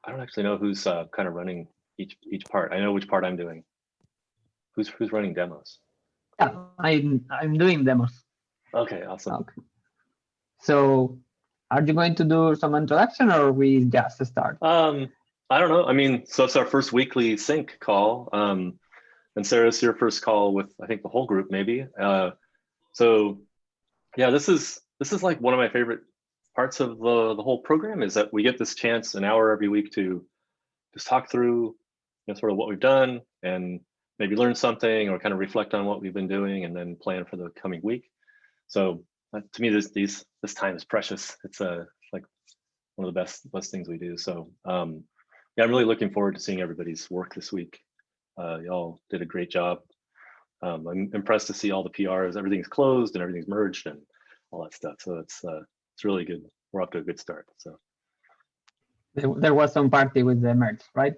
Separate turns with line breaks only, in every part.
I don't actually know who's kind of running each part. I know which part I'm doing. Who's running demos?
Yeah, I'm doing demos.
Okay, awesome.
Okay. So, are you going to do some introduction, or we just start?
I don't know. I mean, so it's our first weekly sync call. And Sarah, it's your first call with, I think, the whole group, maybe. So yeah, this is like one of my favorite parts of the whole program, is that we get this chance an hour every week to just talk through, sort of what we've done and maybe learn something or kind of reflect on what we've been doing and then plan for the coming week. So to me, this time is precious. It's like one of the best things we do. So yeah, I'm really looking forward to seeing everybody's work this week. Y'all did a great job. I'm impressed to see all the PRs. Everything's closed and everything's merged and all that stuff. So it's really good. We're off to a good start. So
there was some party with the merge, right?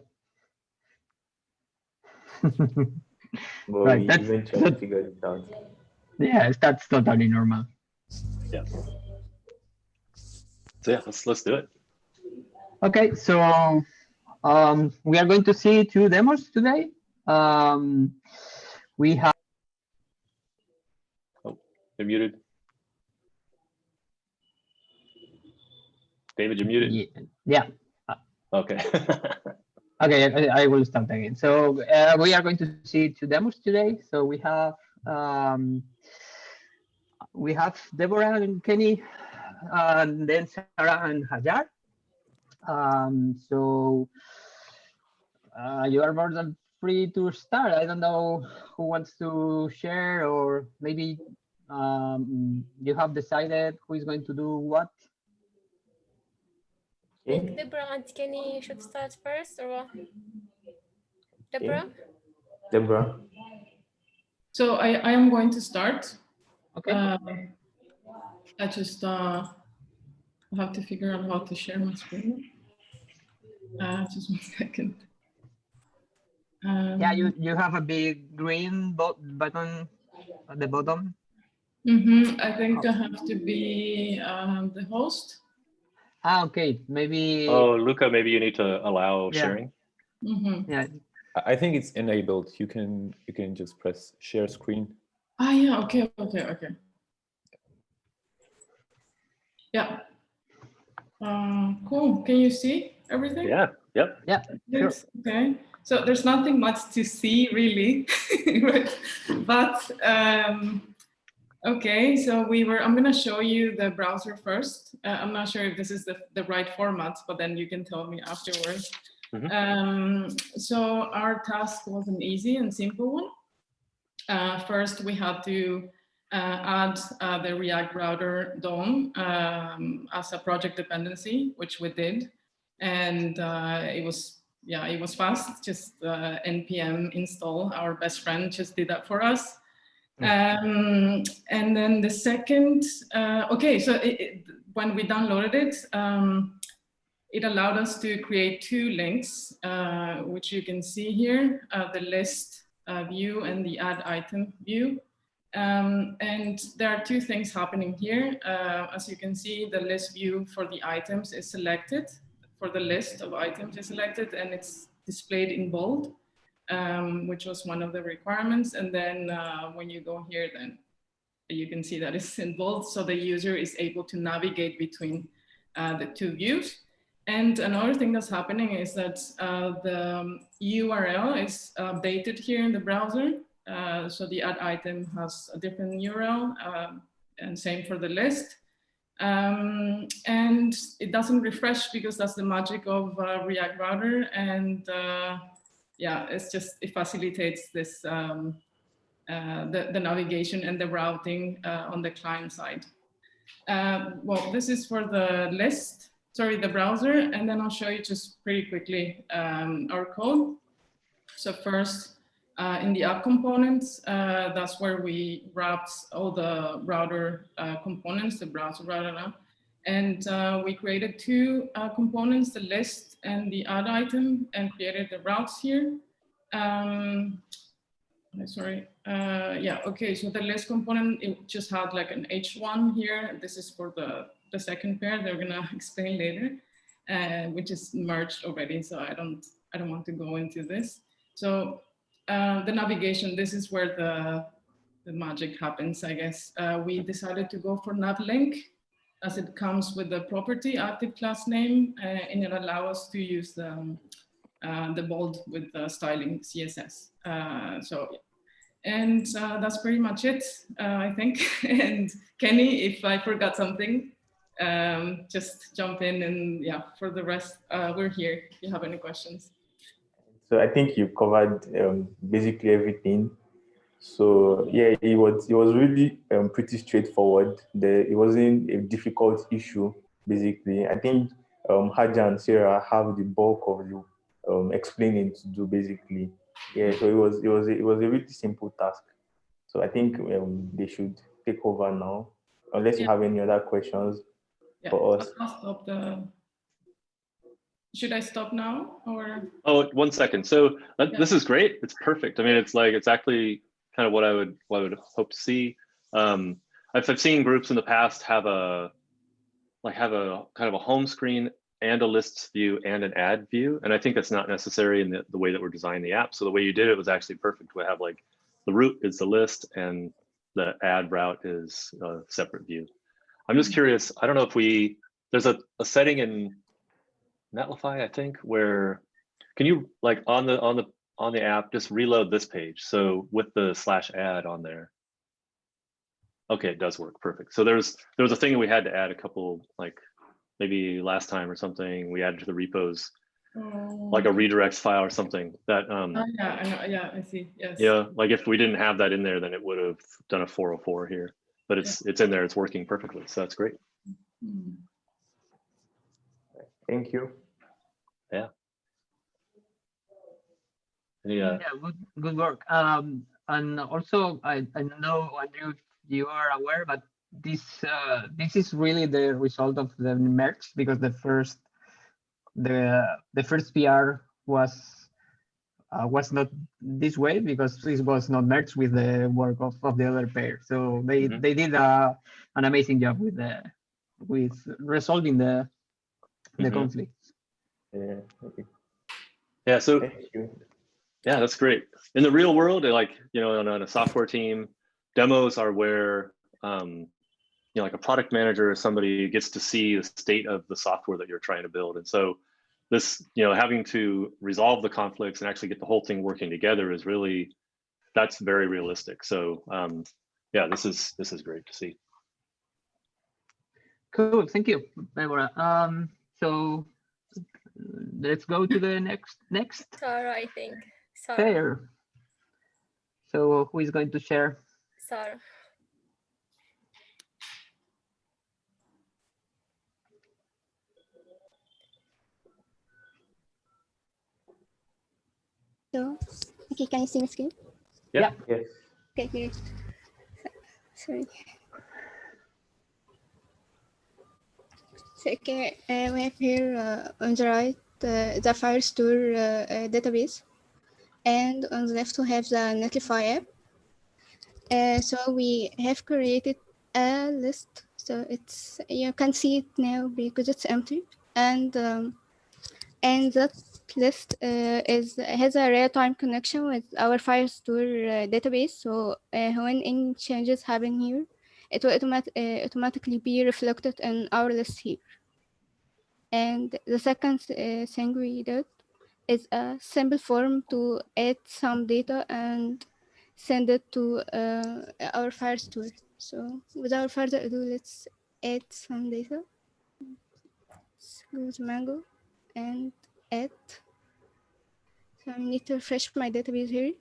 Well,
Right,
we
that's
eventually figured it out.
Yeah, that's totally normal.
yeah. So yeah, let's do it.
Okay, so we are going to see 2 demos today. We have.
Oh, you're muted. David, you're muted.
Yeah.
Okay.
Okay, I will start again. So we are going to see 2 demos today. So we have Deborah and Kenny, and then Sarah and Hajar. So you are more than free to start. I don't know who wants to share, or maybe you have decided who is going to do what.
I think Deborah and Kenny should start first, or what? Deborah?
Deborah.
So I am going to start.
Okay.
I just have to figure out how to share my screen. Just 1 second.
Yeah, you have a big green button at the bottom.
I think I have to be the host.
Okay, maybe.
Oh, Luca, maybe you need to allow sharing.
Yeah.
I think it's enabled. You can just press share screen.
Yeah. Okay. Yeah. Cool. Can you see everything?
Yeah. Yep.
Yeah. Sure.
Okay. So there's nothing much to see really, but okay. So I'm going to show you the browser first. I'm not sure if this is the right format, but then you can tell me afterwards. So our task was an easy and simple one. First, we had to add the React router DOM as a project dependency, which we did. And it was fast, just npm install, our best friend just did that for us. And then the second, okay, so when we downloaded it, it allowed us to create 2 links, which you can see here, the list view and the add item view. And there are 2 things happening here. As you can see, the list view for the items is selected, for the list of items is selected, and it's displayed in bold, which was one of the requirements. And then when you go here, then you can see that it's in bold, so the user is able to navigate between the 2 views. And another thing that's happening is that the URL is updated here in the browser. So the add item has a different URL, and same for the list. And it doesn't refresh because that's the magic of React Router. And yeah, it facilitates this, the navigation and the routing on the client side. Well, this is for the list. Sorry, the browser, and then I'll show you just pretty quickly our code. So first, in the app components, that's where we wrapped all the router components, the browser router app. And we created 2 components, the list and the add item, and created the routes here. Sorry, yeah, okay, so the list component, it just had like an H1 here. This is for the second pair, they're gonna explain later. which is merged already. So I don't want to go into this. So the navigation, this is where the magic happens, I guess. We decided to go for navlink as it comes with the property active class name, and it allows us to use the bold with the styling CSS. And that's pretty much it, I think. And Kenny, if I forgot something, just jump in, and yeah, for the rest, we're here if you have any questions.
So I think you covered basically everything. So yeah, it was really pretty straightforward. It wasn't a difficult issue. Basically, I think Haja and Sarah have the bulk of the explaining to do. Basically, yeah. So it was a really simple task. So I think they should take over now, unless you have any other questions for us.
I'll stop Should I stop now or?
Oh, 1 second. So this is great. It's perfect. I mean, it's actually kind of what I would hope to see. I've seen groups in the past have a kind of a home screen and a lists view and an ad view, and I think that's not necessary in the way that we're designing the app. So the way you did it was actually perfect. We have like the root is the list and the ad route is a separate view. I'm just curious. I don't know if there's a setting in Netlify, I think, where can you like on the app just reload this page? So with the /ad on there. Okay, it does work. Perfect. So there was a thing we had to add a couple, like maybe last time or something. We added to the repos like a redirects file or something that
yeah, I know. Yeah, I see. Yes.
Yeah, like if we didn't have that in there, then it would have done a 404 here. But it's in there, it's working perfectly. So that's great.
Thank you.
Yeah.
Yeah, good work. And also, I know, Andrew, if you are aware, but this is really the result of the merge, because the first PR was not this way, because this was not merged with the work of the other pair. So they did an amazing job with resolving the conflict.
Yeah. Okay.
Yeah. So
Thank you.
yeah, that's great. In the real world, like, on a software team, demos are where, like a product manager or somebody gets to see the state of the software that you're trying to build. And so this, having to resolve the conflicts and actually get the whole thing working together is really, that's very realistic. So yeah, this is great to see.
Cool, thank you, Deborah. So let's go to the next.
Sarah, I think.
Sarah. So who is going to share?
Sarah.
So, okay, can you see my screen?
Yeah.
Yes.
Okay, great. Sorry. So, okay, we have here on the right the Firestore database, and on the left we have the Netlify app. So we have created a list. So it's, you can see it now because it's empty, and that list has a real-time connection with our Firestore database. So when any changes happen here, it will automatically be reflected in our list here. And the second thing we did is a simple form to add some data and send it to our Firestore. So without further ado, let's add some data. Let's go to Mango and add. So I need to refresh my database here.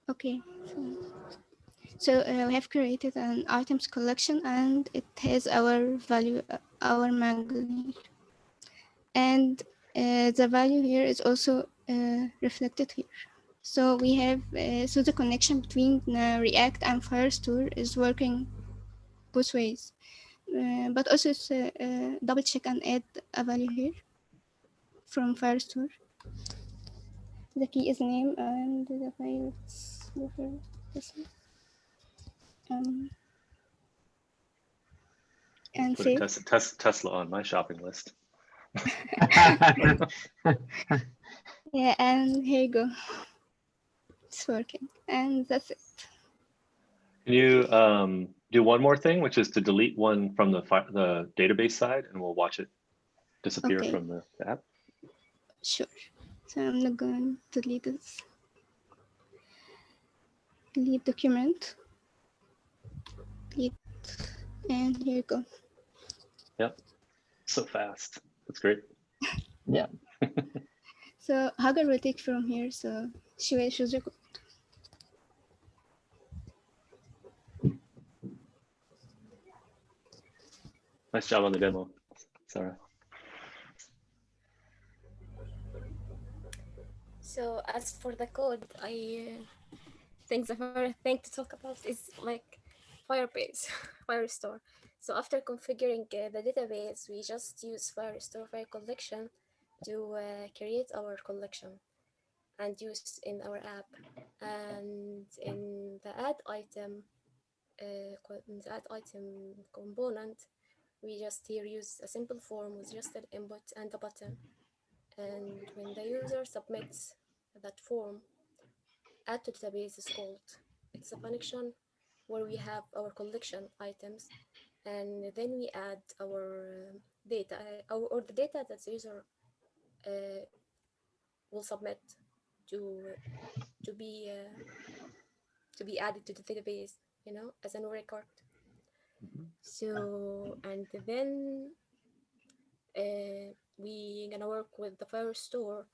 Okay, so we have created an items collection, and it has our value, our Mango. and the value here is also reflected here. So we have so the connection between React and Firestore is working both ways, but also it's double check and add a value here from Firestore. The key is name and the file is this one. And
Put a
save.
Tesla on my shopping list.
Yeah, and here you go. It's working, and that's it.
Can you do one more thing, which is to delete one from the database side, and we'll watch it disappear
Okay.
from the app?
Sure. So I'm not going to delete this. Delete document. Delete, and here you go.
Yep. So fast. That's great.
Yeah.
So Hagar will take from here. So she will choose your code.
Nice job on the demo, Sarah.
So as for the code, I think the first thing to talk about is like Firebase, Firestore. So after configuring the database, we just use Firestore file collection to create our collection and use in our app. And in the add item, component, we just here use a simple form with just an input and a button. And when the user submits that form, add to database is called. It's a function where we have our collection items, and then we add our data, or the data that the user will submit to to be added to the database, you know, as a new record. So, and then we gonna work with the Firestore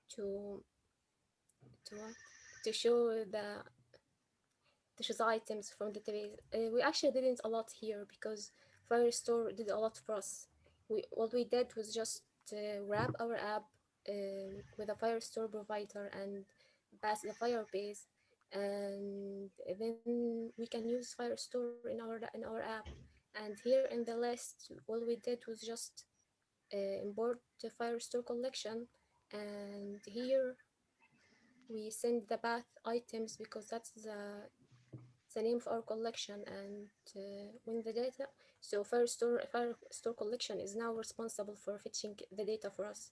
to show the items from the database. We actually didn't a lot here because Firestore did a lot for us. What we did was just wrap our app with a Firestore provider and pass the Firebase, and then we can use Firestore in our app. And here in the list, all we did was just import the Firestore collection, and here we send the path items because that's the name of our collection. And when the data, so Firestore collection is now responsible for fetching the data for us.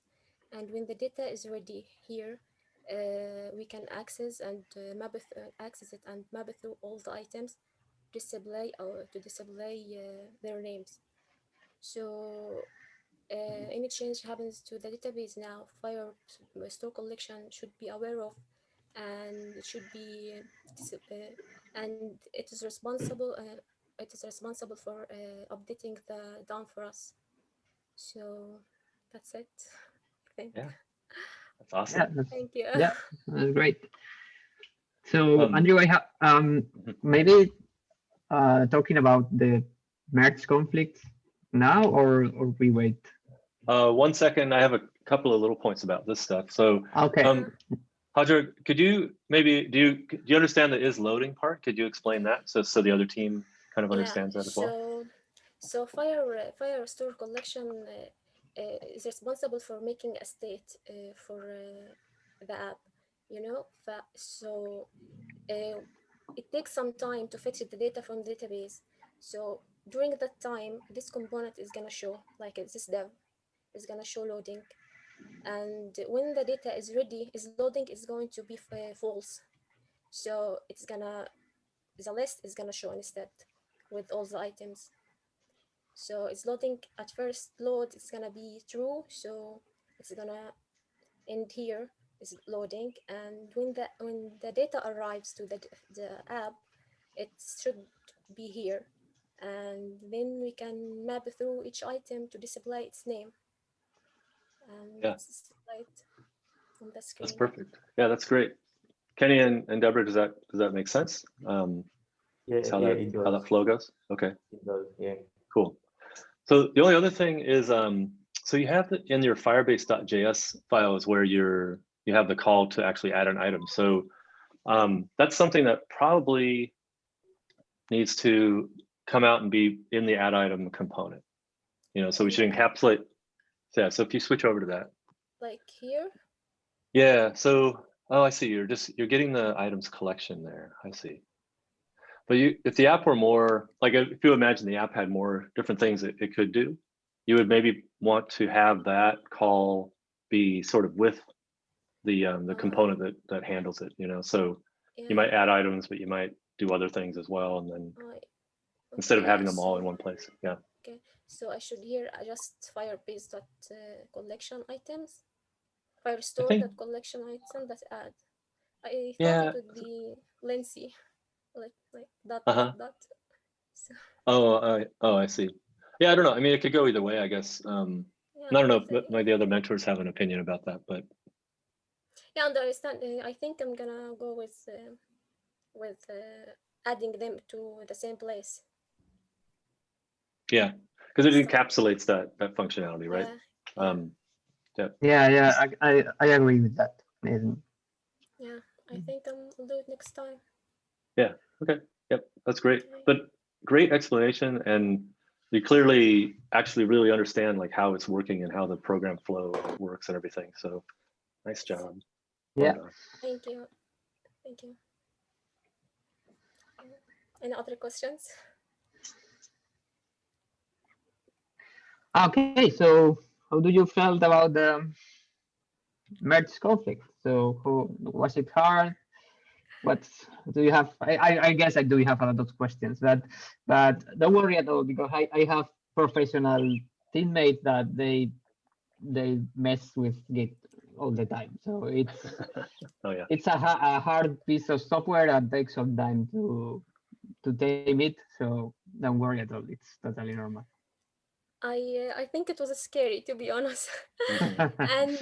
And when the data is ready here, we can access and access it and map it through all the items, display their names. So any change happens to the database now, Firestore collection should be aware of, and it should be and it is responsible for updating the DOM for us. So that's it, I think.
Yeah, that's awesome.
Yeah,
Thank you.
yeah, that's great. So
Um,
Andrew, I have maybe talking about the merge conflicts now, or we wait?
1 second, I have a couple of little points about this stuff. So,
Okay.
Hajar, could you maybe do you understand the is loading part? Could you explain that so the other team kind of understands that as well?
So Firestore collection is responsible for making a state for the app, you know. So it takes some time to fetch the data from the database. So during that time, this component is gonna show, like this dev is gonna show loading, and when the data is ready, loading is going to be false. So the list is gonna show instead with all the items. So it's loading at first load, it's gonna be true. So it's gonna end here is loading, and when the data arrives to the app, it should be here, and then we can map through each item to display its name, and
Yeah,
it's displayed on the screen.
that's perfect. Yeah, that's great. Kenny and Deborah, does that make sense?
Yeah,
how that flow goes? Okay.
It does. Yeah.
Cool. So the only other thing is, so you have in your Firebase.js files where you have the call to actually add an item. So that's something that probably needs to come out and be in the add item component. So we should encapsulate. Yeah. So if you switch over to that.
Like here?
Yeah. So, oh, I see. You're getting the items collection there. I see. But if the app were more, like if you imagine the app had more different things it could do, you would maybe want to have that call be sort of with the component that handles it, So you might add items, but you might do other things as well. And then instead of having them all in one place. Yeah.
Okay. So I should here just Firebase collection items, Firestore that collection item that add. I thought it would be lengthy, like dot dot. So.
Oh, I see. Yeah, I don't know. I mean, it could go either way, I guess. I don't know if my the other mentors have an opinion about that, but
yeah, and I understand. I think I'm gonna go with adding them to the same place.
Yeah, because it encapsulates that functionality, right?
Yeah. I agree with that.
Yeah, I think I'll do it next time.
Yeah. Okay. Yep. That's great. But great explanation, and you clearly actually really understand like how it's working and how the program flow works and everything. So nice job.
Yeah.
Well done.
Thank you. Thank you. Any other questions?
Okay, so how do you felt about the merge conflict? So was it hard? What do you have? I guess I do have a lot of questions, but don't worry at all, because I have professional teammates that they mess with Git all the time. So it's it's a hard piece of software that takes some time to tame it. So don't worry at all. It's totally normal.
I think it was scary, to be honest. And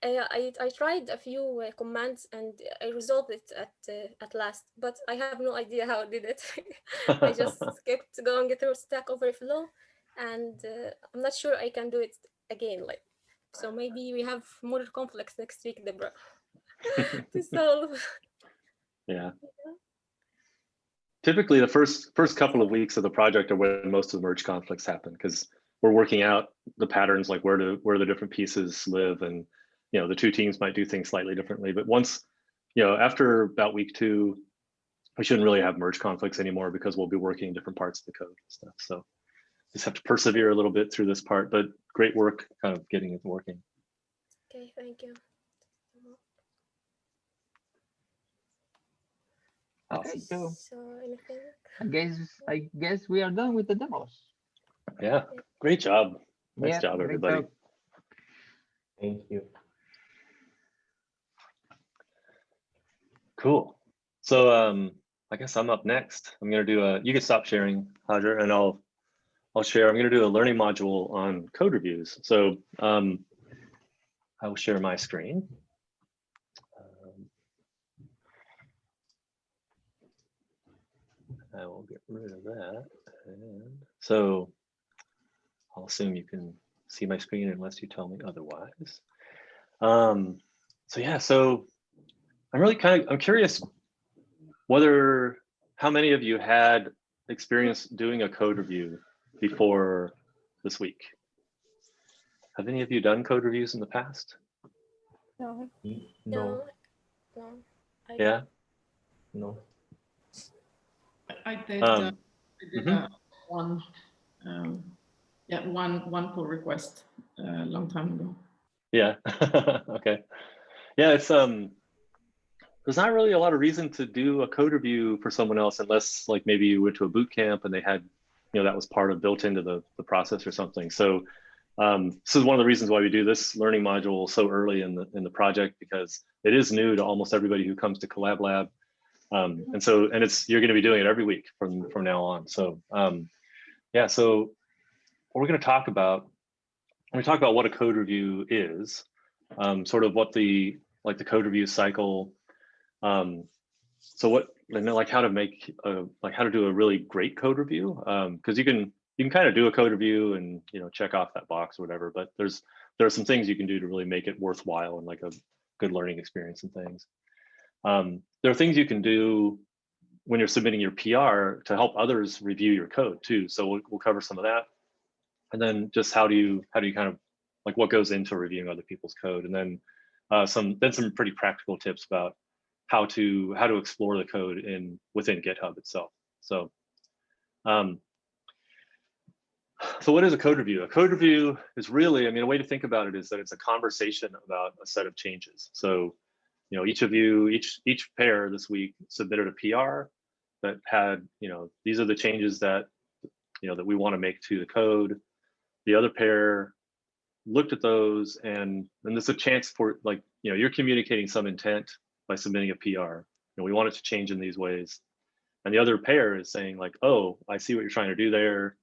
I tried a few commands and I resolved it at last, but I have no idea how I did it. I just kept going through Stack Overflow, and I'm not sure I can do it again. So maybe we have more conflicts next week, Deborah, to solve.
Yeah. Typically, the first couple of weeks of the project are when most of the merge conflicts happen, because we're working out the patterns, like where the different pieces live, and the two teams might do things slightly differently. But once, after about week 2, we shouldn't really have merge conflicts anymore, because we'll be working different parts of the code and stuff. So just have to persevere a little bit through this part, but great work kind of getting it working.
Okay, thank you.
Okay, so
anything?
I guess we are done with the demos.
Yeah, great job. Nice job, everybody.
Thank you.
Cool. So I guess I'm up next. I'm gonna do you can stop sharing, Hajar, and I'll share. I'm gonna do a learning module on code reviews. So I will share my screen. I will get rid of that. And so I'll assume you can see my screen unless you tell me otherwise. So yeah, so I'm curious how many of you had experience doing a code review before this week? Have any of you done code reviews in the past?
No.
No.
Yeah.
No.
I did, one pull request a long time ago.
Yeah. Okay. Yeah, it's there's not really a lot of reason to do a code review for someone else, unless like maybe you went to a boot camp and they had, that was built into the process or something. So this is one of the reasons why we do this learning module so early in the project, because it is new to almost everybody who comes to Collab Lab. And you're going to be doing it every week from now on. So yeah, so what we're going to talk about, when we talk about what a code review is, sort of what the code review cycle, so how to make how to do a really great code review, because you can you can kind of do a code review and check off that box or whatever, but there are some things you can do to really make it worthwhile and like a good learning experience and things. There are things you can do when you're submitting your PR to help others review your code too. So we'll cover some of that, and then just how do you kind of like what goes into reviewing other people's code, and then some pretty practical tips about how to explore the code within GitHub itself. So so what is a code review? A code review is really, a way to think about it is that it's a conversation about a set of changes. So each of you, each pair this week submitted a PR that had, these are the changes that that we want to make to the code. The other pair looked at those, and there's a chance for you're communicating some intent by submitting a PR. We want it to change in these ways. And the other pair is saying like, oh, I see what you're trying to do there.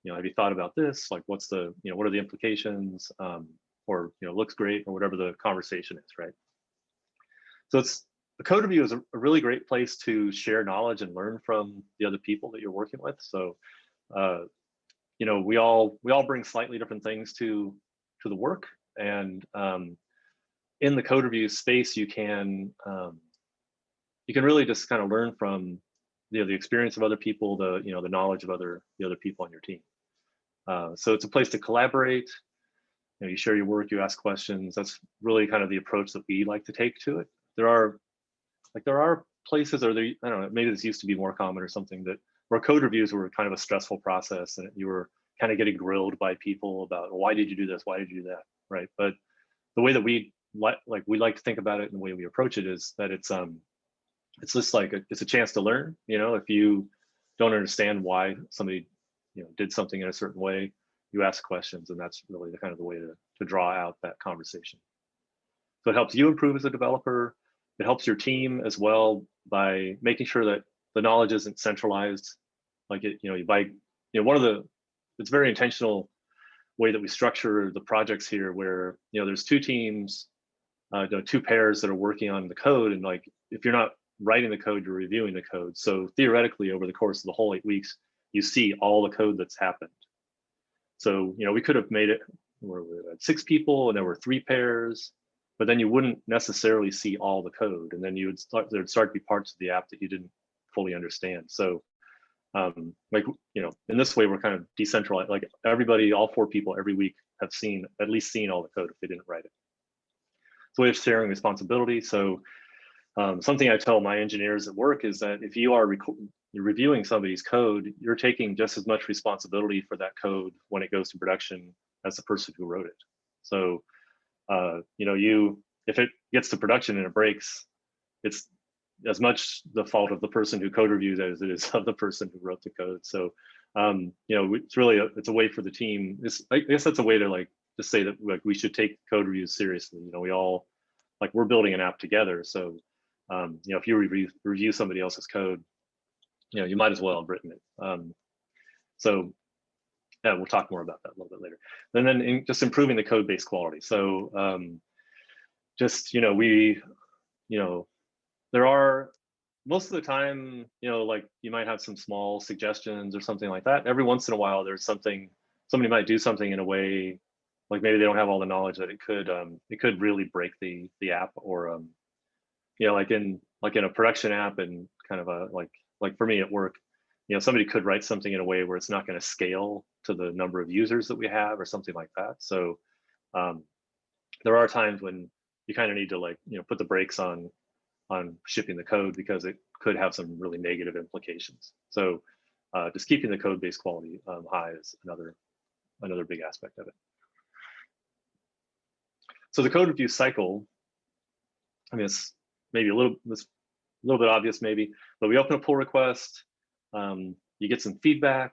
Have you thought about this? Like, what's the, what are the implications? Or, looks great, or whatever the conversation is, right? So the code review is a really great place to share knowledge and learn from the other people that you're working with. So, we all bring slightly different things to the work, and in the code review space, you can really just kind of learn from the experience of other people, the knowledge of the other people on your team. So it's a place to collaborate. You share your work, you ask questions. That's really kind of the approach that we like to take to it. There are places, or I don't know, maybe this used to be more common or something, where code reviews were kind of a stressful process, and you were kind of getting grilled by people about, well, why did you do this? Why did you do that? Right. But the way that we like to think about it and the way we approach it is that it's just like it's a chance to learn. If you don't understand why somebody did something in a certain way, you ask questions, and that's really the kind of the way to draw out that conversation. So it helps you improve as a developer. It helps your team as well by making sure that the knowledge isn't centralized. Like it's very intentional way that we structure the projects here, where there's two teams, two pairs that are working on the code, and like if you're not writing the code, you're reviewing the code. So theoretically, over the course of the whole 8 weeks, you see all the code that's happened. So we could have made it where we had 6 people and there were 3 pairs, but then you wouldn't necessarily see all the code, and then there'd start to be parts of the app that you didn't fully understand. So in this way, we're kind of decentralized. Like everybody, all 4 people every week have at least seen all the code if they didn't write it. It's a way of sharing responsibility. So something I tell my engineers at work is that if you are you're reviewing somebody's code, you're taking just as much responsibility for that code when it goes to production as the person who wrote it. So, if it gets to production and it breaks, it's as much the fault of the person who code reviewed as it is of the person who wrote the code. So, it's really it's a way for the team. I guess that's a way to just say that we should take code reviews seriously. We all we're building an app together. So, if you review somebody else's code, you might as well have written it. So yeah, we'll talk more about that a little bit later. And then just improving the code base quality. So there are, most of the time, you might have some small suggestions or something like that. Every once in a while, there's somebody might do something in a way, like maybe they don't have all the knowledge that it could really break the app, or like in a production app, and kind of like for me at work, somebody could write something in a way where it's not going to scale to the number of users that we have or something like that. So there are times when you kind of need to put the brakes on shipping the code, because it could have some really negative implications. So just keeping the code base quality high is another big aspect of it. So the code review cycle, it's maybe a little bit obvious maybe, but we open a pull request, you get some feedback,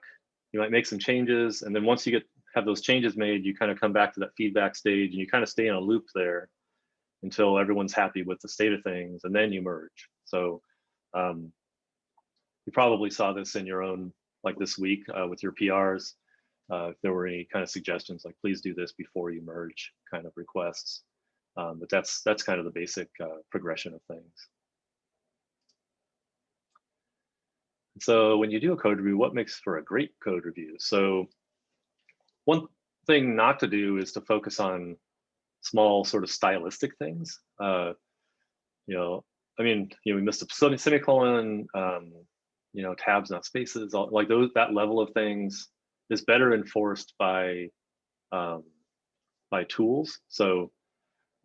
you might make some changes, and then once you have those changes made, you kind of come back to that feedback stage, and you kind of stay in a loop there until everyone's happy with the state of things, and then you merge. So you probably saw this in your own, this week with your PRs, if there were any kind of suggestions, please do this before you merge kind of requests. But that's kind of the basic progression of things. So when you do a code review, what makes for a great code review? So one thing not to do is to focus on small sort of stylistic things. You know, I mean, you know, we missed a semicolon, you know, tabs, not spaces, like those, that level of things is better enforced by tools. So,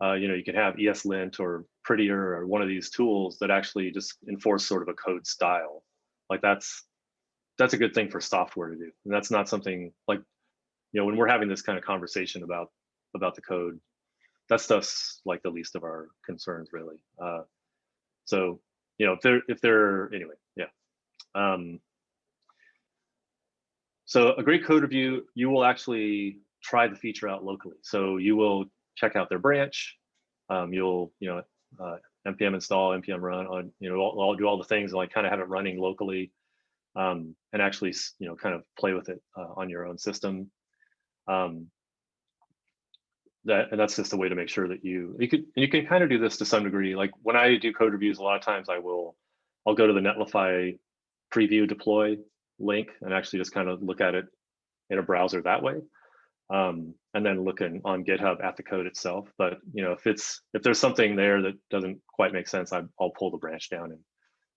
you know, you can have ESLint or Prettier or one of these tools that actually just enforce sort of a code style. Like that's a good thing for software to do. And that's not something like, you know, when we're having this kind of conversation about the code, that stuff's like the least of our concerns, really. So, you know, if they're anyway, yeah. So a great code review, you will actually try the feature out locally. So you will check out their branch. You'll, you know, npm install, npm run on, you know, I'll do all the things and like kind of have it running locally, and actually, you know, kind of play with it on your own system. And that's just a way to make sure that you can kind of do this to some degree. Like when I do code reviews, a lot of times I'll go to the Netlify preview deploy link and actually just kind of look at it in a browser that way, and then look on GitHub at the code itself. But you know, if there's something there that doesn't quite make sense, I'll pull the branch down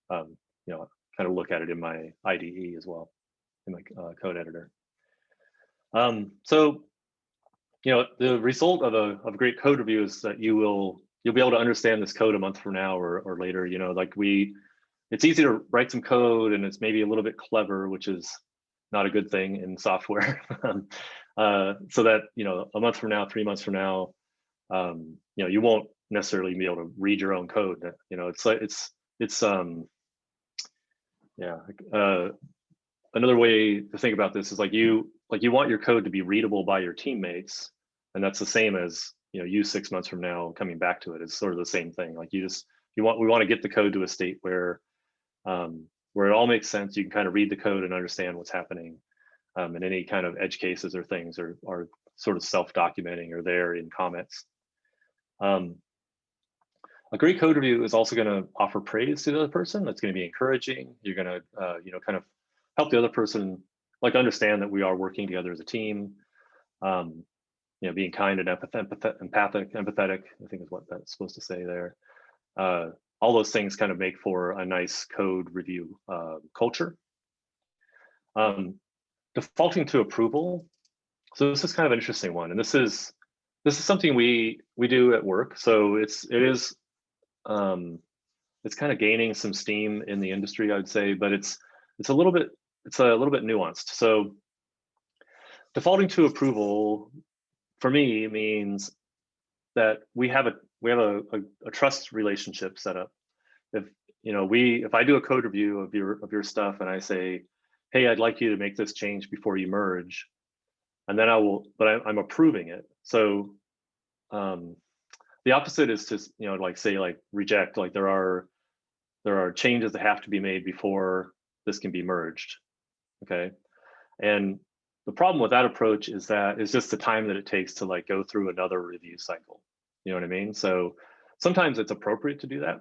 and you know, kind of look at it in my IDE as well, in my code editor. So you know, the result of a great code review is that you'll be able to understand this code a month from now or later. You know, like it's easy to write some code and it's maybe a little bit clever, which is not a good thing in software. So that, you know, a month from now, 3 months from now, you know, you won't necessarily be able to read your own code. You know, it's like yeah. Another way to think about this is like you want your code to be readable by your teammates, and that's the same as, you know, you 6 months from now coming back to it. It's sort of the same thing. Like we want to get the code to a state where it all makes sense. You can kind of read the code and understand what's happening, and any kind of edge cases or things are sort of self-documenting or there in comments. A great code review is also going to offer praise to the other person. That's going to be encouraging. You're going to you know, kind of help the other person like understand that we are working together as a team. You know, being kind and empathetic, I think is what that's supposed to say there. All those things kind of make for a nice code review culture. Defaulting to approval. So this is kind of an interesting one, and this is something we do at work. So it is kind of gaining some steam in the industry, I would say, but it's a little bit nuanced. So defaulting to approval for me means that we have a trust relationship set up. If you know, if I do a code review of your stuff and I say, hey, I'd like you to make this change before you merge, and then I'm approving it. So the opposite is to, you know, like say like reject, like there are changes that have to be made before this can be merged. Okay. And the problem with that approach is that it's just the time that it takes to like go through another review cycle. You know what I mean? So sometimes it's appropriate to do that.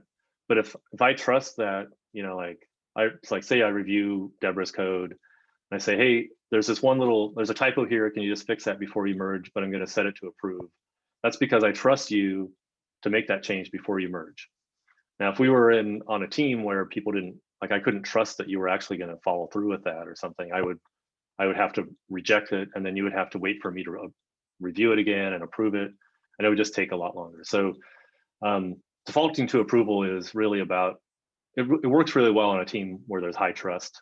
But if I trust that, you know, like say I review Deborah's code and I say, hey, there's a typo here. Can you just fix that before you merge? But I'm going to set it to approve. That's because I trust you to make that change before you merge. Now, if we were on a team where people didn't, like I couldn't trust that you were actually going to follow through with that or something, I would have to reject it, and then you would have to wait for me to review it again and approve it, and it would just take a lot longer. So defaulting to approval is really about, it works really well on a team where there's high trust,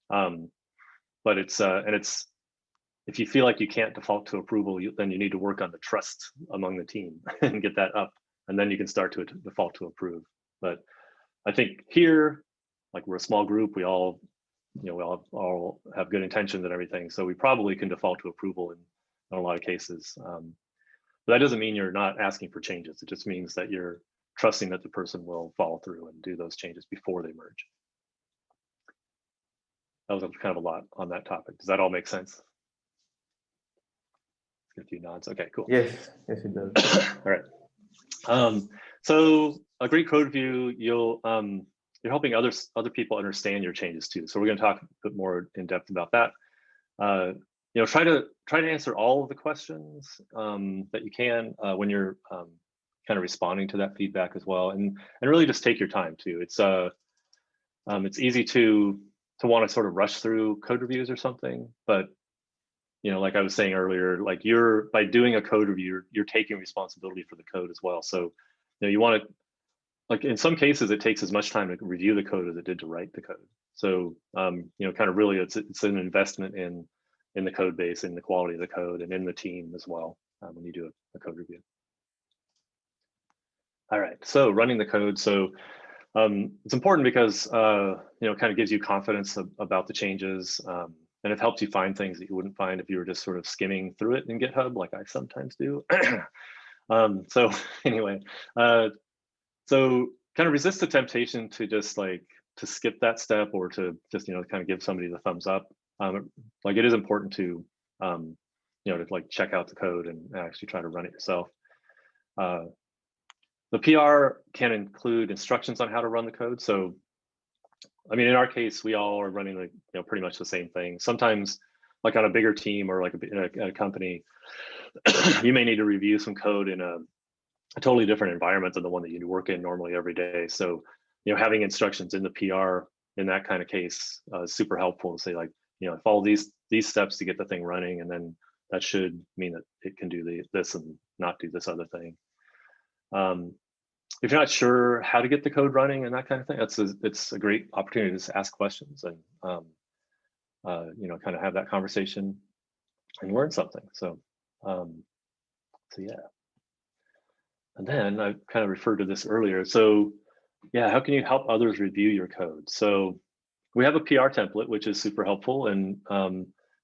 but it's if you feel like you can't default to approval, then you need to work on the trust among the team and get that up, and then you can start to default to approve. But I think here, like we're a small group, we all have good intentions and everything, so we probably can default to approval in a lot of cases. But that doesn't mean you're not asking for changes. It just means that you're trusting that the person will follow through and do those changes before they merge. That was kind of a lot on that topic. Does that all make sense? A few nods. Okay, cool.
Yes, it does.
All right. So a great code review, you'll helping other people understand your changes too. So we're going to talk a bit more in depth about that. You know, try to answer all of the questions that you can when you're kind of responding to that feedback as well, and really just take your time too. It's easy to want to sort of rush through code reviews or something, but you know, like I was saying earlier, like by doing a code review, you're taking responsibility for the code as well. So, you know, you want to, like in some cases, it takes as much time to review the code as it did to write the code. So, you know, kind of really, it's an investment in the code base, in the quality of the code, and in the team as well when you do a code review. All right, so running the code. So it's important because you know, it kind of gives you confidence about the changes, and it helps you find things that you wouldn't find if you were just sort of skimming through it in GitHub, like I sometimes do. So anyway, so kind of resist the temptation to just like to skip that step, or to just, you know, kind of give somebody the thumbs up. Like it is important to you know, to like check out the code and actually try to run it yourself. The PR can include instructions on how to run the code. So, I mean, in our case, we all are running like, you know, pretty much the same thing. Sometimes, like on a bigger team or like in a company, you may need to review some code in a totally different environment than the one that you work in normally every day. So, you know, having instructions in the PR in that kind of case is super helpful to say, like, you know, follow these steps to get the thing running, and then that should mean that it can do this and not do this other thing. If you're not sure how to get the code running and that kind of thing, it's a great opportunity to just ask questions and you know, kind of have that conversation and learn something. So so yeah. And then I kind of referred to this earlier. So yeah, how can you help others review your code? So we have a PR template, which is super helpful, and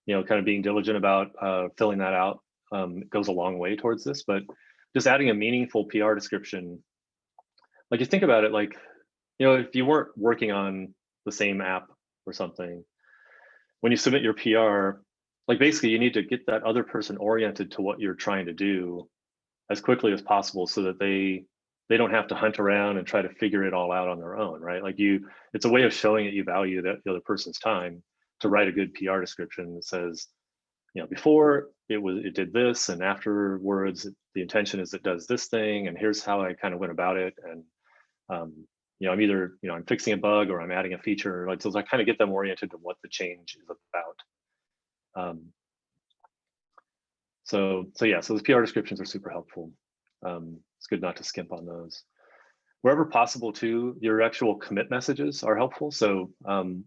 you know, kind of being diligent about filling that out goes a long way towards this. But just adding a meaningful PR description, like you think about it, like, you know, if you weren't working on the same app or something, when you submit your PR, like basically you need to get that other person oriented to what you're trying to do as quickly as possible, so that they don't have to hunt around and try to figure it all out on their own, right? Like it's a way of showing that you value that the other person's time to write a good PR description that says, you know, before it did this, and afterwards the intention is it does this thing, and here's how I kind of went about it, and you know, I'm either, you know, I'm fixing a bug or I'm adding a feature, like, so I kind of get them oriented to what the change is about. So yeah, so those PR descriptions are super helpful. It's good not to skimp on those. Wherever possible too, your actual commit messages are helpful. So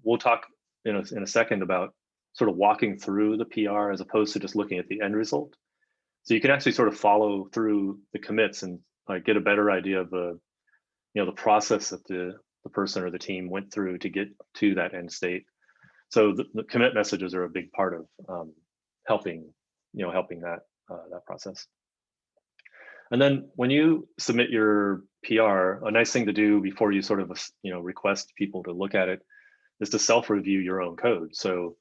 we'll talk in a second about sort of walking through the PR as opposed to just looking at the end result. So you can actually sort of follow through the commits and like get a better idea of the, you know, the process that the person or the team went through to get to that end state. So the commit messages are a big part of helping that that process. And then when you submit your PR, a nice thing to do before you sort of, you know, request people to look at it is to self-review your own code. So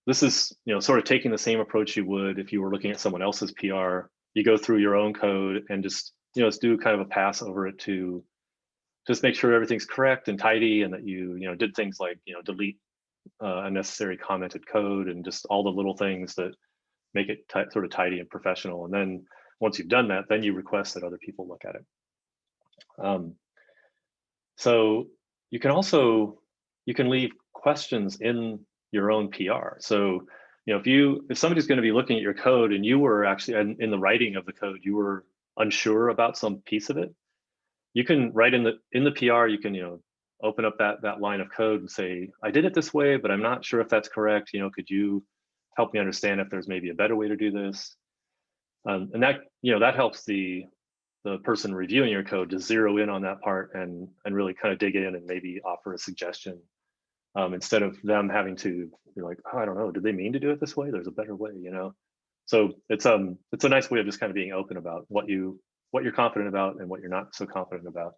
this is, you know, sort of taking the same approach you would if you were looking at someone else's PR. You go through your own code and just, you know, do kind of a pass over it to just make sure everything's correct and tidy, and that you know, did things like, you know, delete unnecessary commented code and just all the little things that make it sort of tidy and professional. And then once you've done that, then you request that other people look at it. So you can leave questions in your own PR. So, you know, if somebody's going to be looking at your code and you were actually in the writing of the code, you were unsure about some piece of it, you can write in the PR, you can, you know, open up that line of code and say, I did it this way, but I'm not sure if that's correct. You know, could you help me understand if there's maybe a better way to do this? And that, you know, that helps the person reviewing your code to zero in on that part and really kind of dig in and maybe offer a suggestion, instead of them having to be like, oh, I don't know, did they mean to do it this way? There's a better way, you know? So it's a nice way of just kind of being open about what you're confident about and what you're not so confident about,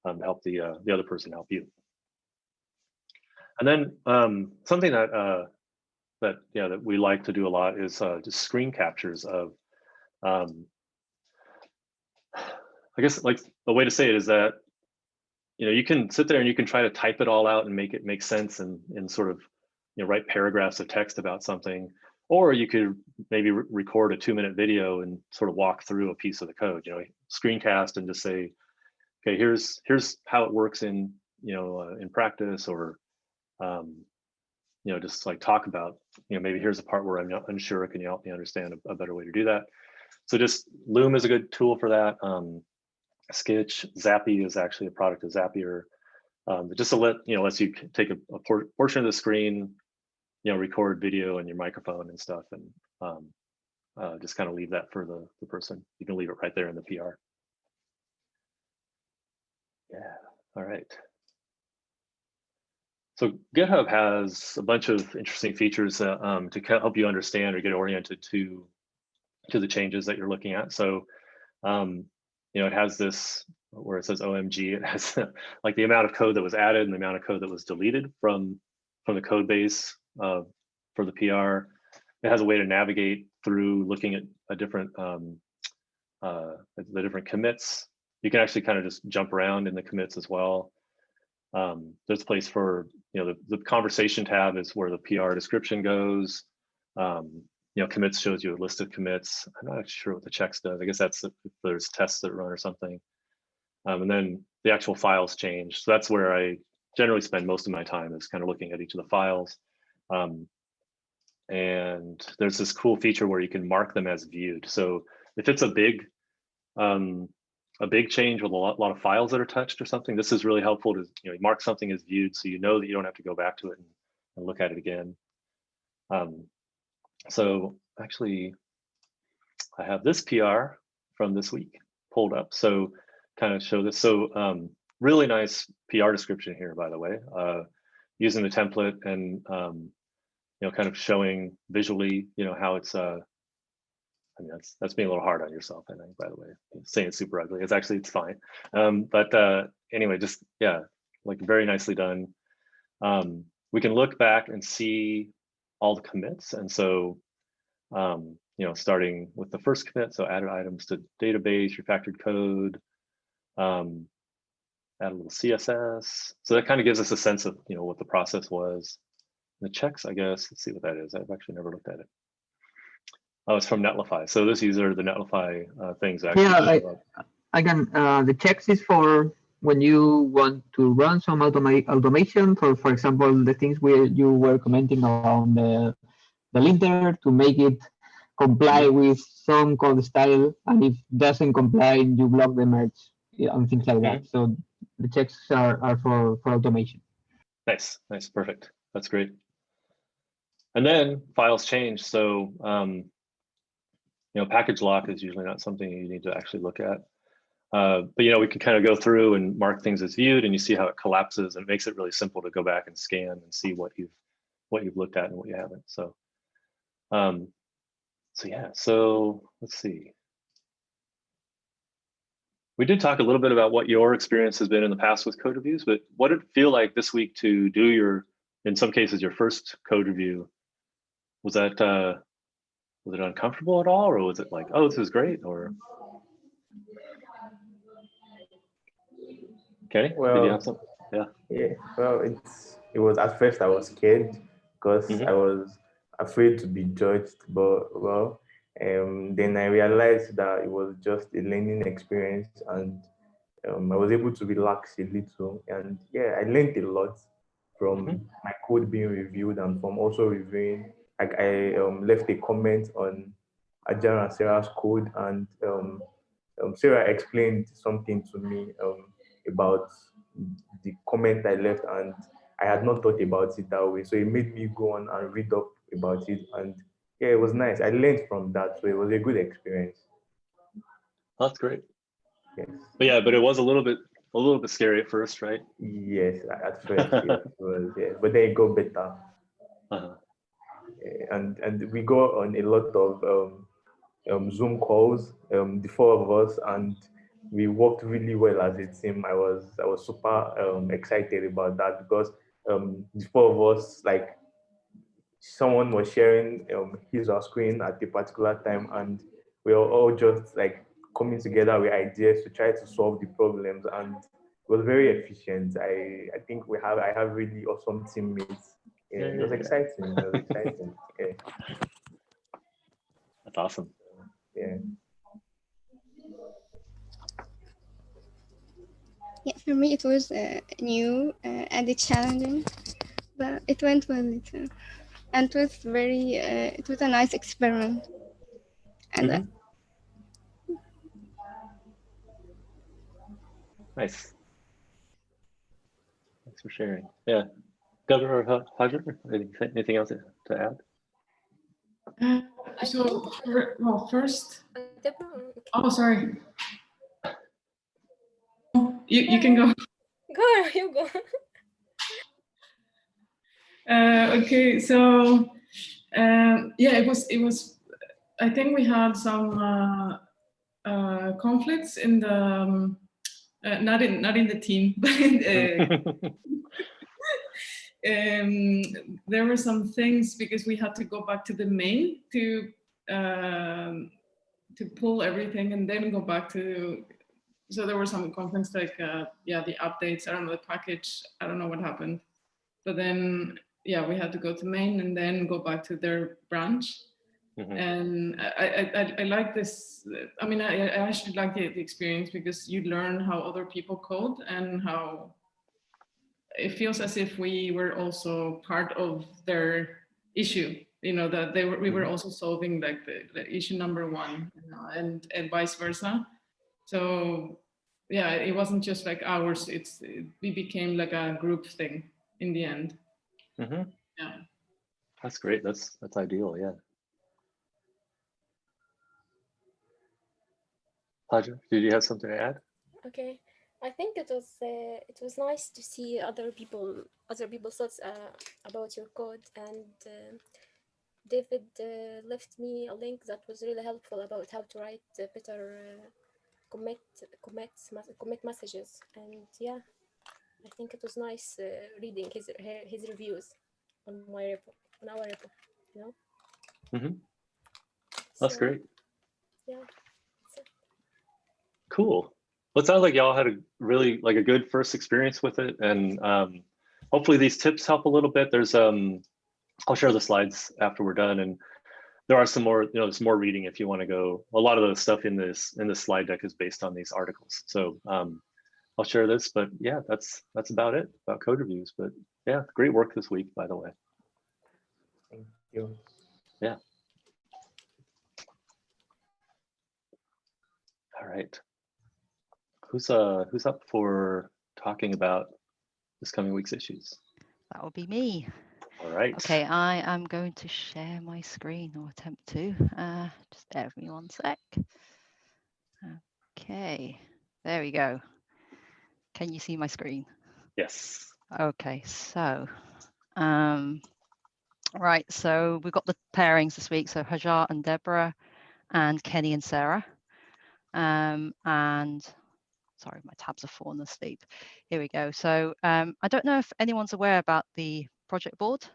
to help the other person help you. And then something that we like to do a lot is just screen captures of, I guess like the way to say it is that you can sit there and you can try to type it all out and make it make sense and sort of, write paragraphs of text about something, or you could maybe record a 2-minute video and sort of walk through a piece of the code, screencast and just say, okay, here's how it works in, in practice, or, just like talk about, maybe here's a part where I'm not unsure. Can you help me understand a better way to do that? So just Loom is a good tool for that. Sketch, Zappy is actually a product of Zapier. Just to lets you take a portion of the screen, record video and your microphone and stuff, and just kind of leave that for the person. You can leave it right there in the PR. Yeah, all right. So GitHub has a bunch of interesting features to help you understand or get oriented to the changes that you're looking at. So, it has this where it says OMG. It has like the amount of code that was added and the amount of code that was deleted from the code base for the PR. It has a way to navigate through looking at a different the different commits. You can actually kind of just jump around in the commits as well. There's a place for, the conversation tab is where the PR description goes. Commits shows you a list of commits. I'm not actually sure what the checks does. I guess that's if there's tests that run or something. And then the actual files change. So that's where I generally spend most of my time, is kind of looking at each of the files. And there's this cool feature where you can mark them as viewed. So if it's a big change with a lot of files that are touched or something, this is really helpful to mark something as viewed, so that you don't have to go back to it and look at it again. So actually, I have this PR from this week pulled up. So kind of show this. So really nice PR description here, by the way, using the template and kind of showing visually, how it's. I mean, that's being a little hard on yourself, I think, by the way, saying it's super ugly. It's fine. But anyway, just, yeah, like very nicely done. We can look back and see all the commits. And so, starting with the first commit, so added items to database, refactored code, add a little CSS. So that kind of gives us a sense of, what the process was. The checks, I guess, let's see what that is. I've actually never looked at it. Oh, it's from Netlify. So these are the Netlify things. Actually
the checks is for when you want to run some automation for example, the things where you were commenting on the linter to make it comply with some code style, and if doesn't comply, you block the merge and things like that. So the checks are for automation.
Nice, perfect. That's great. And then files change. So package lock is usually not something you need to actually look at. But we can kind of go through and mark things as viewed, and you see how it collapses, and it makes it really simple to go back and scan and see what you've looked at and what you haven't. So so let's see. We did talk a little bit about what your experience has been in the past with code reviews, but what did it feel like this week to do in some cases, your first code review? Was it uncomfortable at all, or was it like, oh, this is great? Or Kenny,
well,
did you have something?
Yeah. Well, it was, at first I was scared because I was afraid to be judged, but then I realized that it was just a learning experience, and I was able to relax a little, and yeah, I learned a lot from my code being reviewed, and from also reviewing. Like I left a comment on Ajahn and Sarah's code, and Sarah explained something to me about the comment I left, and I had not thought about it that way. So it made me go on and read up about it, and yeah, it was nice. I learned from that, so it was a good experience.
That's great.
Yes.
But it was a little bit scary at first, right?
Yes, at first, yes, it was, yeah. But then it got better. And we go on a lot of Zoom calls, the four of us, and we worked really well as a team. I was super excited about that, because the four of us, like, someone was sharing his or her screen at a particular time, and we were all just like coming together with ideas to try to solve the problems. And was very efficient. I think I have really awesome teammates. Yeah, it was exciting. It was exciting. Yeah.
That's awesome.
Yeah.
Yeah, for me it was new and it's challenging, but it went well. And it was it was a nice experiment. And
Mhm.
Nice. Thanks for sharing. Yeah. Governor Hajar, anything else to add?
So, well, first,
Deborah, okay.
oh, sorry. You can go.
Go, you go.
Okay, so yeah, it was. I think we had some conflicts in the not in the team, but there were some things because we had to go back to the main to pull everything and then go back to. So there were some conflicts like yeah, the updates. I don't know the package. I don't know what happened, but then yeah, we had to go to main and then go back to their branch.
Mhm.
And I like this. I mean, I actually like the experience because you learn how other people code and how it feels as if we were also part of their issue. You know that we were also solving like the issue number one, you know, and vice versa. So yeah, it wasn't just like ours. We became like a group thing in the end.
Mhm.
Yeah.
That's great. That's ideal. Yeah. Hajar, did you have something to add?
Okay, I think it was nice to see other people's thoughts about your code, and David left me a link that was really helpful about how to write better commit messages, and yeah, I think it was nice reading his reviews on my repo, on our repo, you know.
Mhm. That's
So
great.
yeah, that's it.
Cool. Well, it sounds like y'all had a really like a good first experience with it, and hopefully these tips help a little bit. There's I'll share the slides after we're done, and there are some more, there's more reading if you want to go. A lot of the stuff in this slide deck is based on these articles. So I'll share this, but yeah, that's about it about code reviews. But yeah, great work this week, by the way.
Thank you.
Yeah. All right. Who's up for talking about this coming week's issues?
That would be me.
All right.
Okay, I am going to share my screen or attempt to. Just bear with me one sec. Okay, there we go. Can you see my screen?
Yes.
Okay, so right, so we've got the pairings this week. So Hajar and Deborah and Kenny and Sarah. And sorry, my tabs are falling asleep. Here we go. So I don't know if anyone's aware about the project board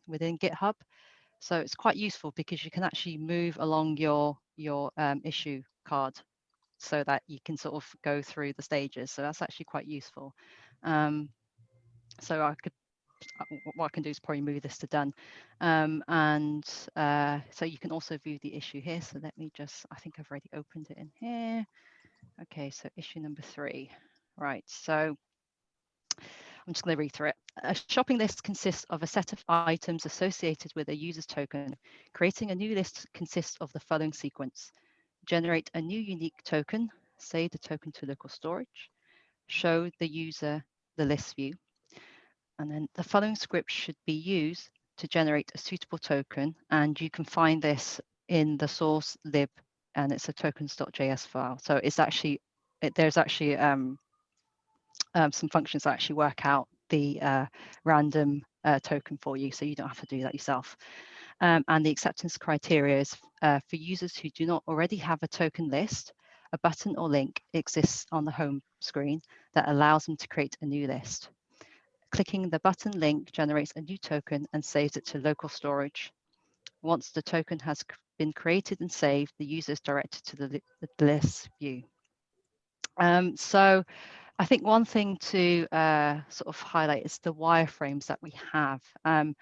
within GitHub. So it's quite useful because you can actually move along your issue card so that you can sort of go through the stages. So that's actually quite useful. So what I can do is probably move this to done. So you can also view the issue here. So let me just, I think I've already opened it in here. Okay, so issue number 3. Right, so I'm just going to read through it. A shopping list consists of a set of items associated with a user's token. Creating a new list consists of the following sequence. Generate a new unique token, save the token to local storage, show the user the list view, and then the following script should be used to generate a suitable token, and you can find this in the source lib, and it's a tokens.js file. So it's actually, there's actually some functions that actually work out the random token for you, so you don't have to do that yourself. And the acceptance criteria is for users who do not already have a token list, a button or link exists on the home screen that allows them to create a new list. Clicking the button link generates a new token and saves it to local storage. Once the token has been created and saved, the user is directed to the list view. I think one thing to sort of highlight is the wireframes that we have. And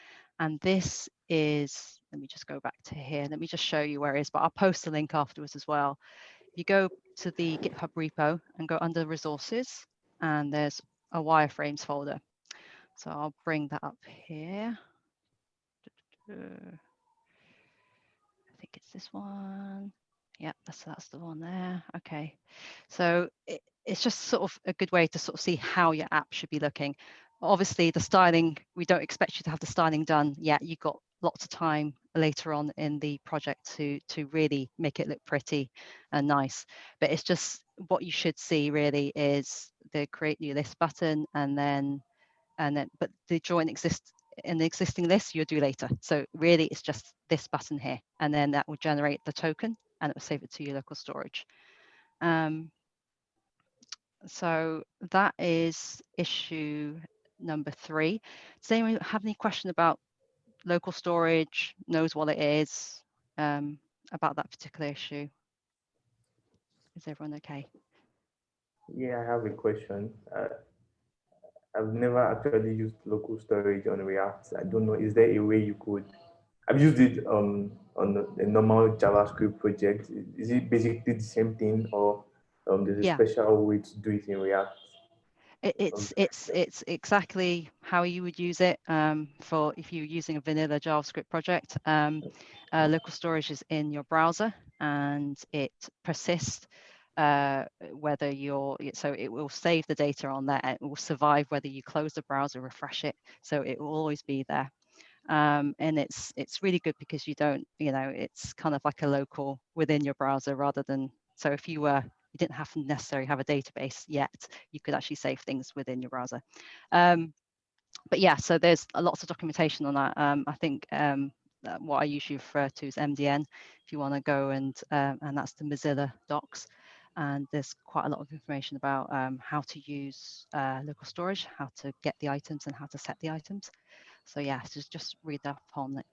this is, let me just go back to here. Let me just show you where it is, but I'll post the link afterwards as well. You go to the GitHub repo and go under resources, and there's a wireframes folder. So I'll bring that up here. I think it's this one. Yeah, that's the one there. Okay, so it's just sort of a good way to sort of see how your app should be looking. Obviously, the styling, we don't expect you to have the styling done yet. You've got lots of time later on in the project to really make it look pretty and nice. But it's just what you should see really is the create new list button, and then but the join exists in the existing list you'll do later. So really it's just this button here, and then that will generate the token and it will save it to your local storage. So that is issue number 3. Does anyone have any question about local storage, knows what it is, about that particular issue? Is everyone okay?
Yeah, I have a question. I've never actually used local storage on React. I don't know, is there a way you could? I've used it on a normal JavaScript project. Is it basically the same thing, or there's a
Yeah.
special way to do it in React?
It's exactly how you would use it for if you're using a vanilla JavaScript project. Local storage is in your browser, and it persists whether so it will save the data on there, and it will survive whether you close the browser, refresh it, so it will always be there. And it's really good because you don't, it's kind of like a local within your browser rather than, so if you didn't have to necessarily have a database yet, you could actually save things within your browser. But yeah, so there's lots of documentation on that. I think what I usually refer to as MDN, if you want to go and that's the Mozilla docs. And there's quite a lot of information about how to use local storage, how to get the items, and how to set the items. So yeah, just read that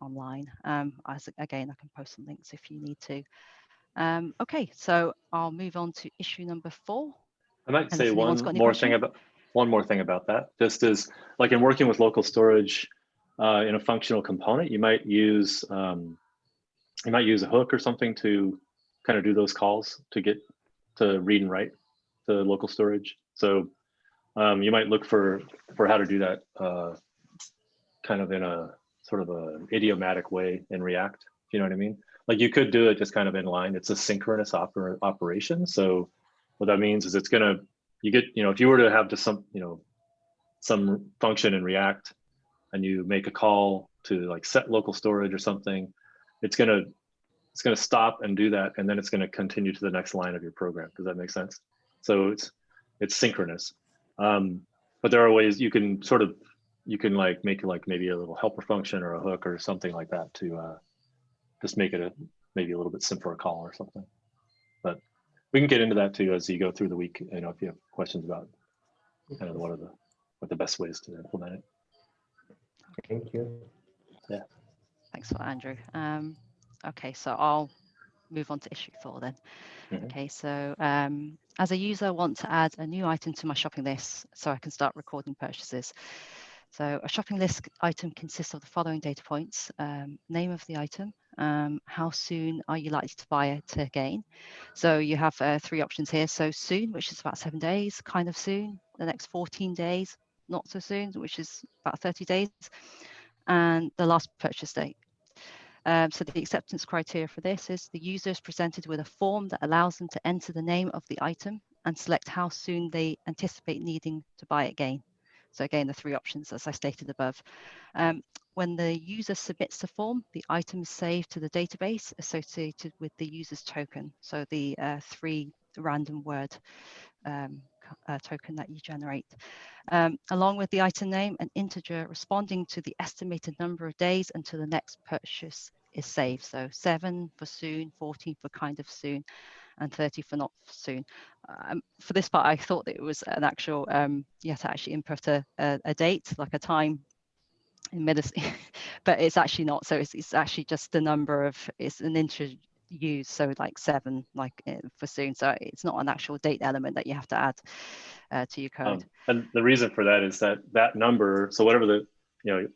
online. Again, I can post some links if you need to. Okay, so I'll move on to issue number 4.
I might say one more thing about that. Just as like in working with local storage in a functional component, you might use a hook or something to kind of do those calls to get to read and write to local storage. So you might look for how to do that kind of in a sort of a idiomatic way in React. If you know what I mean? Like you could do it just kind of in line. It's a synchronous operation. So what that means is it's gonna, if you were to have just some function in React and you make a call to like set local storage or something, it's gonna stop and do that, and then it's gonna continue to the next line of your program. Does that make sense? So it's synchronous. But there are ways you can like make like maybe a little helper function or a hook or something like that to just make it maybe a little bit simpler call or something. But we can get into that too as you go through the week. If you have questions about kind of what the best ways to implement it.
Thank you.
Yeah.
Thanks for that, Andrew. Okay, so I'll move on to issue 4 then.
Mm-hmm.
Okay, so as a user, I want to add a new item to my shopping list so I can start recording purchases. So a shopping list item consists of the following data points: name of the item, how soon are you likely to buy it again. So you have 3 options here. So soon, which is about 7 days, kind of soon, the next 14 days, not so soon, which is about 30 days, and the last purchase date. So the acceptance criteria for this is the user is presented with a form that allows them to enter the name of the item and select how soon they anticipate needing to buy it again. So again, the 3 options as I stated above. When the user submits the form, the item is saved to the database associated with the user's token. So the 3 random word token that you generate. Along with the item name, an integer responding to the estimated number of days until the next purchase is saved. So 7 for soon, 14 for kind of soon, and 30 for not soon. For this part, I thought that it was an actual, you have to actually input a date, like a time in medicine, but it's actually not. So it's actually just the number of, it's an integer use. So like 7, like for soon. So it's not an actual date element that you have to add to your code.
And the reason for that is that that number, so whatever the,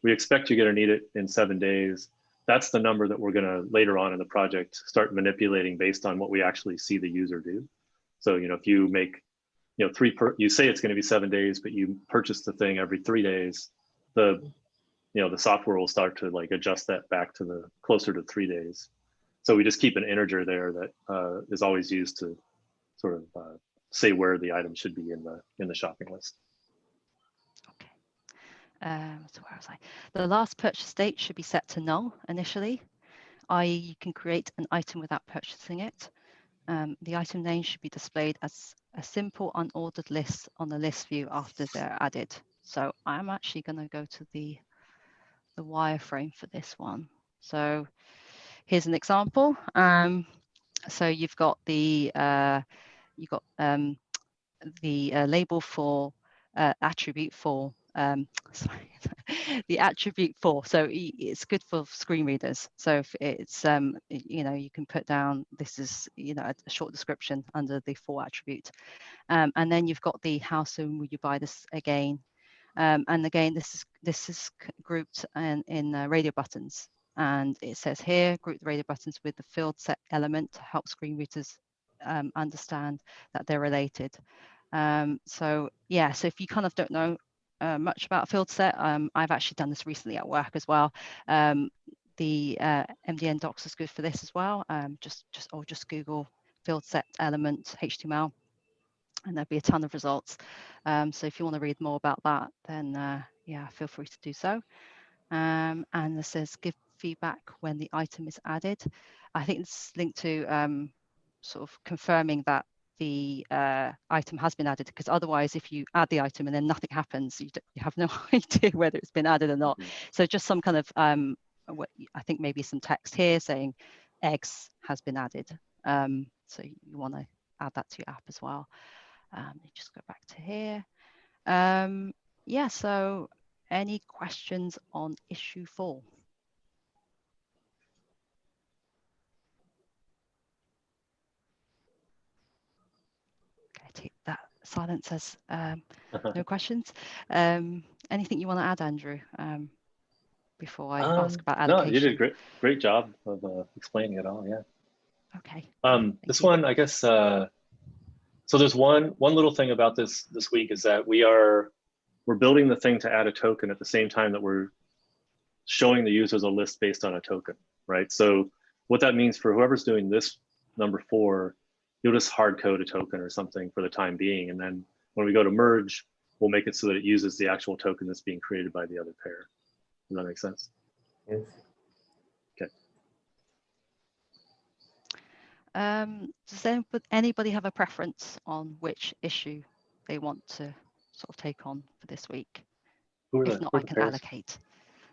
we expect you're going to need it in 7 days. That's the number that we're going to later on in the project start manipulating based on what we actually see the user do. So, if you make, you say it's going to be 7 days, but you purchase the thing every 3 days, the software will start to like adjust that back to the closer to 3 days. So we just keep an integer there that is always used to sort of say where the item should be in the shopping list.
Okay. So where was I? The last purchase date should be set to null initially, i.e. you can create an item without purchasing it. The item name should be displayed as a simple unordered list on the list view after they're added. So I'm actually going to go to the wireframe for this one. So here's an example. So you've got the label for attribute for sorry, the attribute for. So it's good for screen readers. So if it's you can put down this is a short description under the for attribute, and then you've got the how soon will you buy this again. And again, this is grouped in radio buttons, and it says here group the radio buttons with the field set element to help screen readers understand that they're related. So yeah, so if you kind of don't know much about field set, I've actually done this recently at work as well. The MDN docs is good for this as well. Just Google field set element HTML. And there'll be a ton of results. So if you want to read more about that, then yeah, feel free to do so. And this says give feedback when the item is added. I think it's linked to sort of confirming that the item has been added, because otherwise if you add the item and then nothing happens, you have no idea whether it's been added or not. So just some kind of, I think maybe some text here saying eggs has been added. So you want to add that to your app as well. Just go back to here. Yeah, so any questions on issue 4? Okay, take that silence as no questions. Anything you want to add, Andrew, before I ask about allocation?
No, you did a great job of explaining it all, yeah.
Okay.
This one, I guess, so there's one little thing about this week is that we're building the thing to add a token at the same time that we're showing the users a list based on a token, right? So what that means for whoever's doing this number 4, you'll just hard code a token or something for the time being. And then when we go to merge, we'll make it so that it uses the actual token that's being created by the other pair. Does that make sense?
Yes.
Okay.
Does anybody have a preference on which issue they want to sort of take on for this week? If not, I can allocate.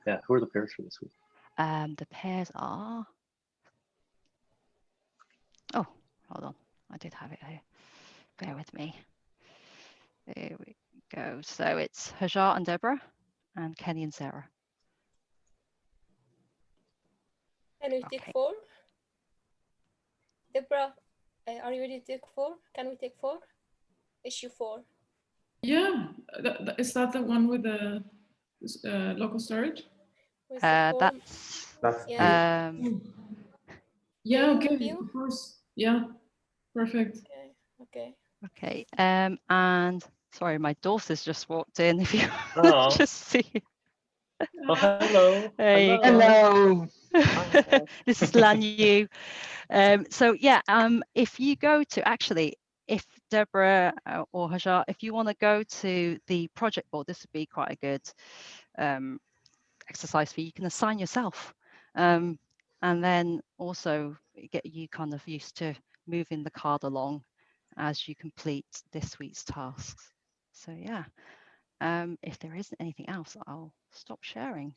Yeah, who are the pairs for this week?
The pairs are, oh, hold on, I did have it here. Bear with me. There we go. So it's Hajar and Deborah, and Kenny and Sarah.
Can we take 4? Deborah, are you ready to take 4? Can we take 4? Issue 4.
Yeah, is that the one with the local storage?
That's
yeah.
Yeah, okay, of course. Yeah, perfect.
Okay. And sorry, my daughter's just walked in. If you just see.
Oh, hello.
Hey,
hello.
This is Lan Yu. So yeah, if you go to if Deborah or Hajar, if you want to go to the project board, this would be quite a good exercise for you. You can assign yourself, and then also get you kind of used to moving the card along as you complete this week's tasks. So yeah, if there isn't anything else, I'll stop sharing.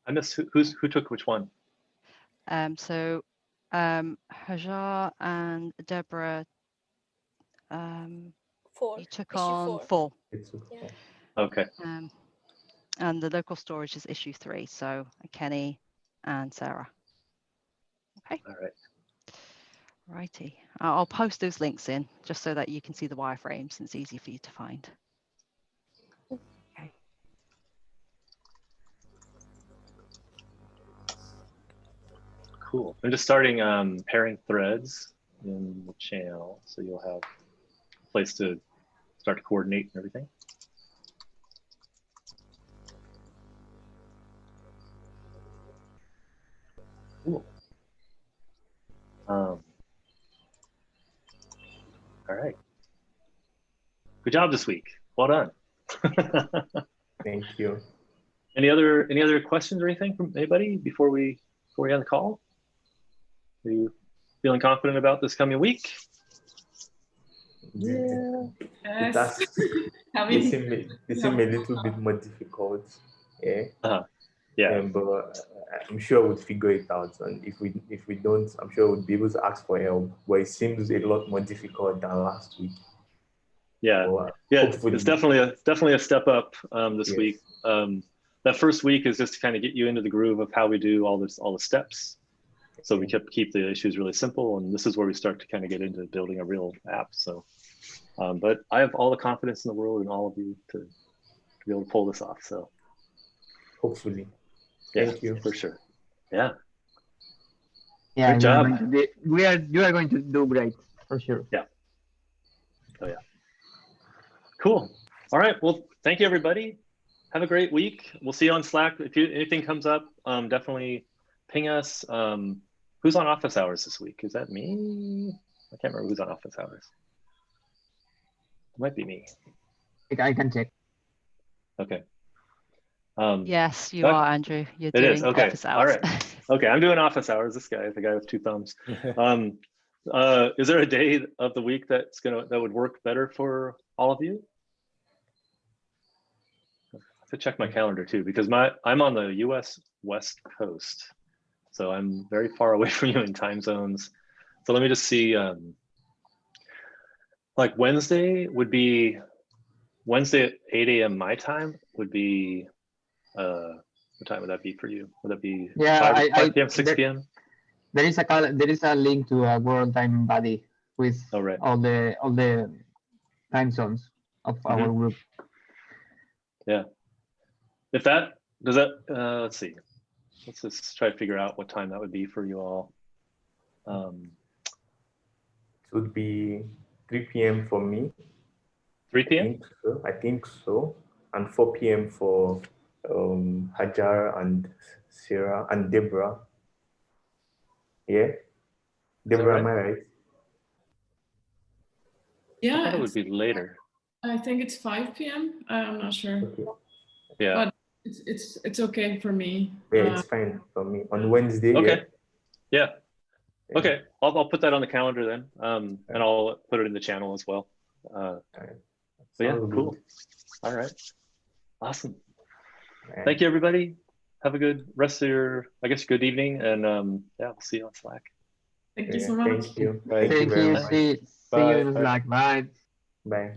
I missed who took which one.
So Hajar and Deborah,
4.
You took
issue
on
4.
4.
Yeah.
Okay.
And the local storage is issue 3. So Kenny and Sarah. Okay.
All right.
Righty. I'll post those links in just so that you can see the wireframes and it's easy for you to find. Okay.
Cool. I'm just starting pairing threads in the channel, so you'll have a place to start to coordinate and everything. Cool. All right. Good job this week. Well done.
Thank you.
Any other questions or anything from anybody before we end the call? Are you feeling confident about this coming week?
Yeah.
Yes.
They seem a little bit more difficult. Yeah.
Yeah.
But I'm sure we'll figure it out. And if we don't, I'm sure we'll be able to ask for help. But it seems a lot more difficult than last week.
Yeah.
So,
It's definitely a step up this
Yes.
week. That first week is just to kind of get you into the groove of how we do all the steps. So we keep the issues really simple, and this is where we start to kind of get into building a real app. So, but I have all the confidence in the world in all of you to be able to pull this off. So,
hopefully.
yeah,
Thank you.
for sure. Yeah.
Yeah,
Good job.
You are going to do great for sure.
Yeah. Oh yeah. Cool. All right. Well, thank you, everybody. Have a great week. We'll see you on Slack. If anything comes up, definitely ping us. Who's on office hours this week? Is that me? I can't remember who's on office hours. It might be me.
I can check.
Okay.
Yes, you
Doug?
are, Andrew. You're
It
doing
is. Okay.
office hours.
All right. Okay. I'm doing office hours. This guy, the guy with two thumbs. Is there a day of the week that would work better for all of you? I have to check my calendar too, because I'm on the US West Coast. So I'm very far away from you in time zones. So let me just see, like Wednesday at 8 a.m. my time would be, what time would that be for you? Would that be 5 p.m., 6 p.m.?
There is a link to a World Time Buddy with all the time zones of our group.
Yeah. If that, does that, let's see. Let's just try to figure out what time that would be for you all.
It would be 3 p.m. for me.
3 p.m.?
I think so. And 4 p.m. for Hajar and Sarah and Deborah. Yeah? Deborah, am I right?
Yeah.
I thought it would be later.
I think it's 5 p.m. I'm not sure.
Okay.
Yeah.
But it's okay for me.
Yeah, it's fine for me. On Wednesday.
Okay. Yeah. Okay. I'll put that on the calendar then. And I'll put it in the channel as well. But yeah, cool. All right. Awesome. Thank you, everybody. Have a good rest of your, good evening. And yeah, we'll see you on Slack.
Thank you so much.
Thank you.
Thank you. See you in Slack. Bye.
Bye.